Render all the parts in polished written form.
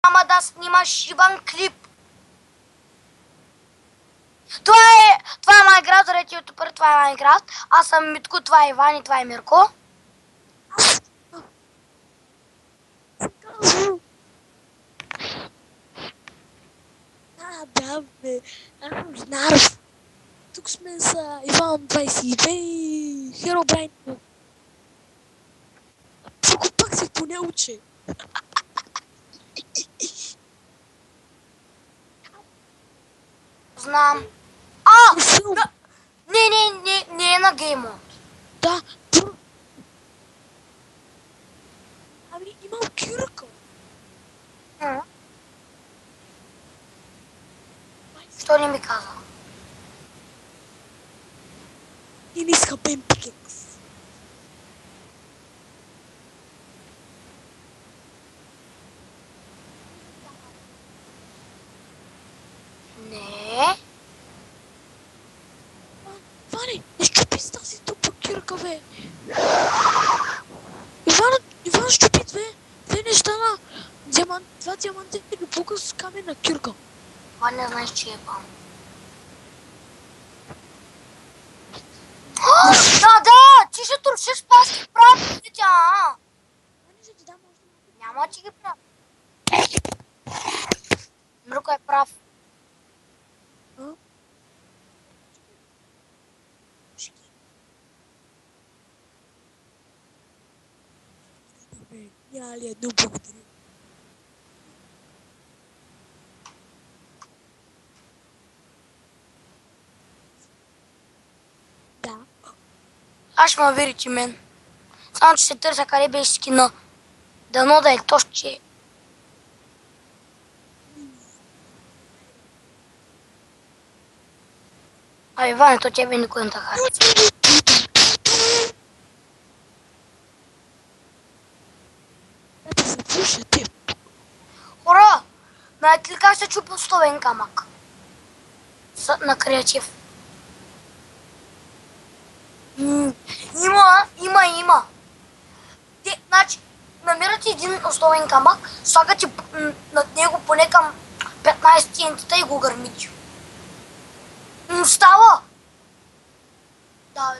няма да снимаш Иван клип. Това е Майнкрафт, заради ютубър, това е Майнкрафт. Аз съм Митко, това е Иван и това е Мирко. Да, бе. Аз съм Знаров. Тук сме с Иван 22 и Херобрайн. Тук пак се поне учи. Знам. Не е на геймод. Да. Ами имам кюрка. Що не ми каза? И не иска бем пикекс. Не. Ване, не щупи с тази тупа кюрка, бе. Иван щупи две неща на два диаманта и бука с каменна кюрка. Това не знаеш, че е пам. Да, ти ще туршиш паски прав, дитя. Няма, че ги прав. Мруко е прав. Няма ли едно благодаря? Да. Аз ще ме верите мен. Само, че се търся къде беше скина. Дано да е точно, че... А Иване, то тебе никой не така. Да се слушате. Хора, знаете ли как се чупа стовен камък? На креатив. Има. Значи, намирате един основен камък, слагате над него поне към 15 центита и го гърмите. Става! Да.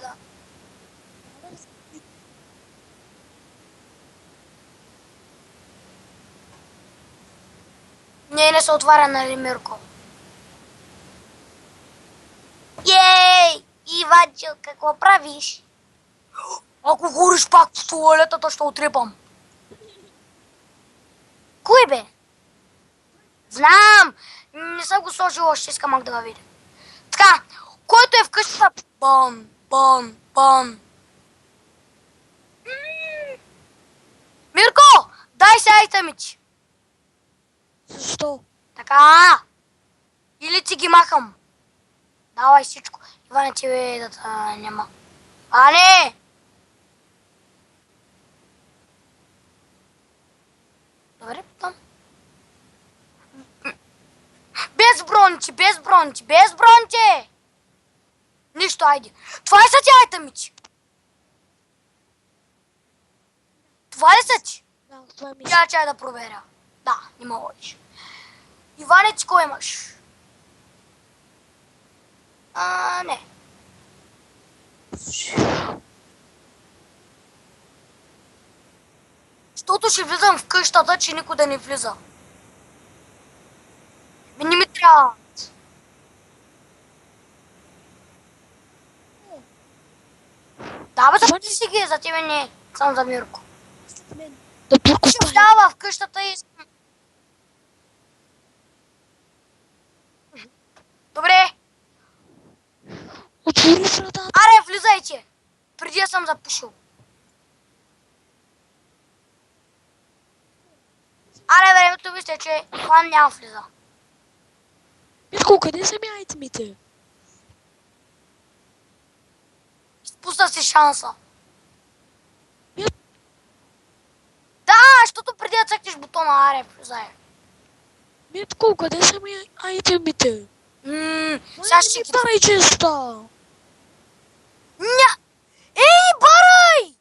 Не се отваря, нали, Мирко? Ей! Иванчо, какво правиш? Ако гориш пак в туалетата, ще отрепам. Кой бе? Знам! Не съм го сложил още, искам да го видя. Така, който е вкъщи на... Бан. Мирко, дай се айтемите. Защо? Така. Или ти ги махам. Давай всичко. Иване, тебе да няма. Ане! Добре, там. Без бронче! Нищо, айде. Това ли са ти айтемите? Това ли са ти? Да, това ми Чай да проверя. Да, не можеш. Иване, ти кой имаш? Не. Защото ще влизам в къщата, че никой да не влиза. Не ми трябва. Да, бе, за ти си ги, за тебе не. Само за Мирко. Да бурко Ще вляза в къщата и... Добре. Отвори вратата. Аре, влизайте. Преди съм запушил. Аре, времето ви сте, че Иван няма влиза. Митко, къде са ми айтемите? Спуста си шанса. Мит... Да, защото преди да цъкнеш бутона, аре, влизай. Митко, къде са ми айтемите? Сега ще ги... Барай честа! Ей, барай!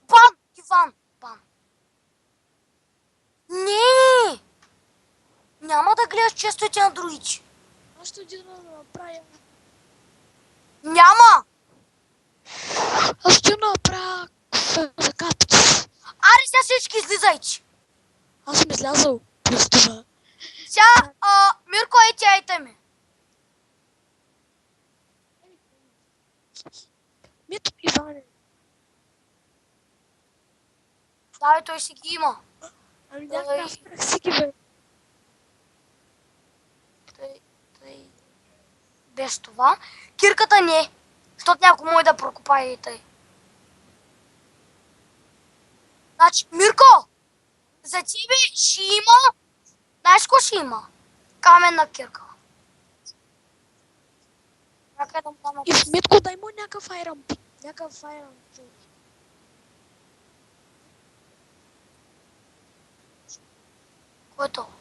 Бан, Иван, бан. Не! да гледаш честите на другите? Аз ще отида да направя. Няма! Аз ще направя за капите. Аре, сега всички излизайте. Аз съм излязъл през това. Сега, Мирко, ей ми. Мито Иване. Да, той си ги има. Ами някак аз спрях си ги, бе. Тъй. Без това. Кирката не. Защото някой може да прокопае и тъй. Значи, Мирко, за тебе ще има... Знаеш ко ще има? Каменна кирка. Чакай да му дам... И в Митко дай му някакъв айран пик. Някакъв айран пик. Готово.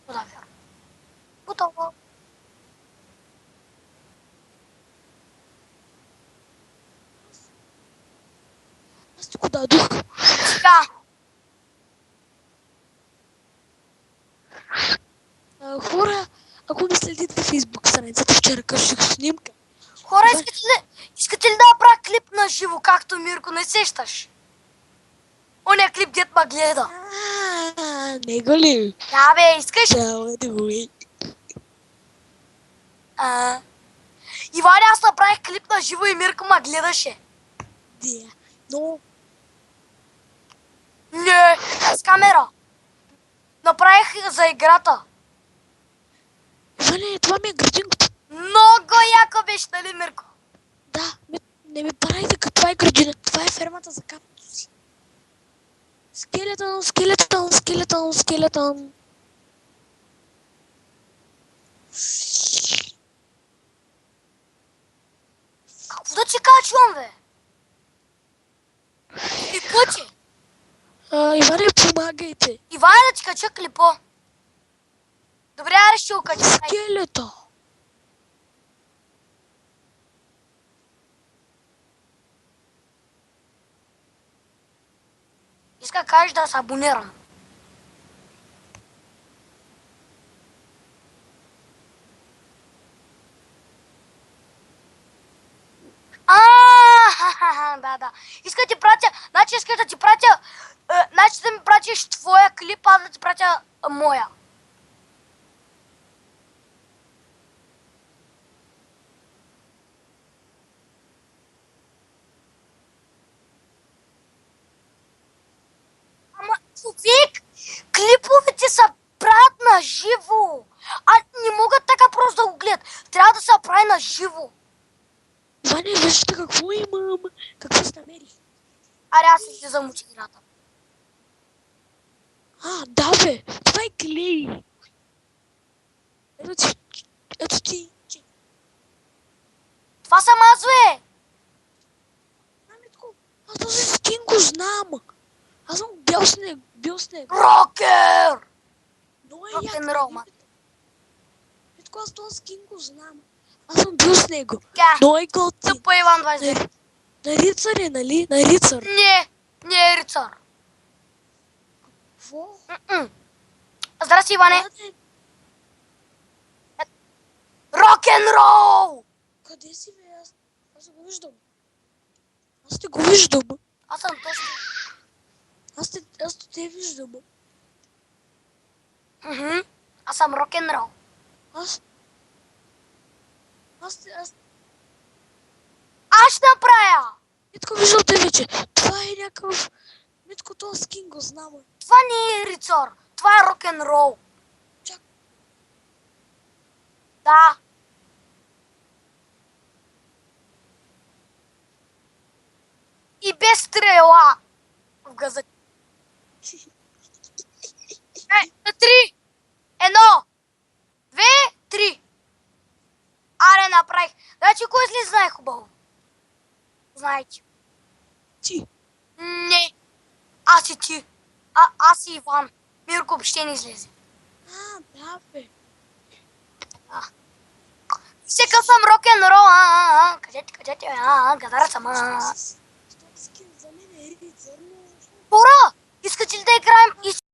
Да, вярно. Готово. Аз ти го дадох. Сега. Хора, ако ми следите в Фейсбук страницата, вчера кърших снимка. Хора, искате ли да направя клип на живо, както Мирко, не сещаш? Оня клип, дет ма гледа. Него ли? Да, бе, искаш? Чао, дуй. Иване, аз направих клип на живо и Мирко ма гледаше. Да, но... Не, с камера. Направих за играта. Иване, това ми е градинката. Много яко беше, нали, Мирко? Да, не ми правите така, това е градина. Това е фермата за кактуси. Скелетон, скелетон, скелетон, скелетон. Какво да ти качвам, бе? И пъти. Иване, помагайте. Иване, да ти кача клипа. Добре, аре ще го кача. Скелето. Иска да кажеш да се абонирам. Да. Иска да ти пратя, значи искаш да ти пратя, значи да ми пратиш твоя клип, а да ти пратя моя. Ама, човек, клиповете са правят на живо. А не могат така просто да го гледат. Трябва да се прави на живо. Иване, вижте какво имам. Какво се намери? Аре, аз излизам от играта. Да бе, това е клей. Ето ти. Това съм аз, бе. Митко, аз този скин го знам. Аз съм бял снег. Рокер! Много е Рок-н-рол, ма. Митко, аз този скин го знам. Аз съм бил с него. Тя. Много е готин. Тъпа Иван 29. На рицар е, нали? На рицар. Не е рицар. Какво? Здрасти, Иване. Рок-н-рол! Къде си, бе? Аз го виждам. Аз те го виждам. Аз съм точно. Аз те виждам. Аз съм рок-н-рол. Аз ще направя! Митко, виждам те вече. Това е някакъв... Митко, този скин го знам. Това не е рицар. Това е рок-н-рол. Чак. Да. И без стрела. В газа. На 3. 1. 2. 3. Аре, направих. Значи, кой излиза най-хубаво? Знаете. Ти. Не. Аз и ти. Аз и Иван. Мирко въобще не излезе. Да, бе. Всека съм рок-н-рол. Къде ти? Гадара съм. Скин за мен е рицар. Хора, искате ли да играем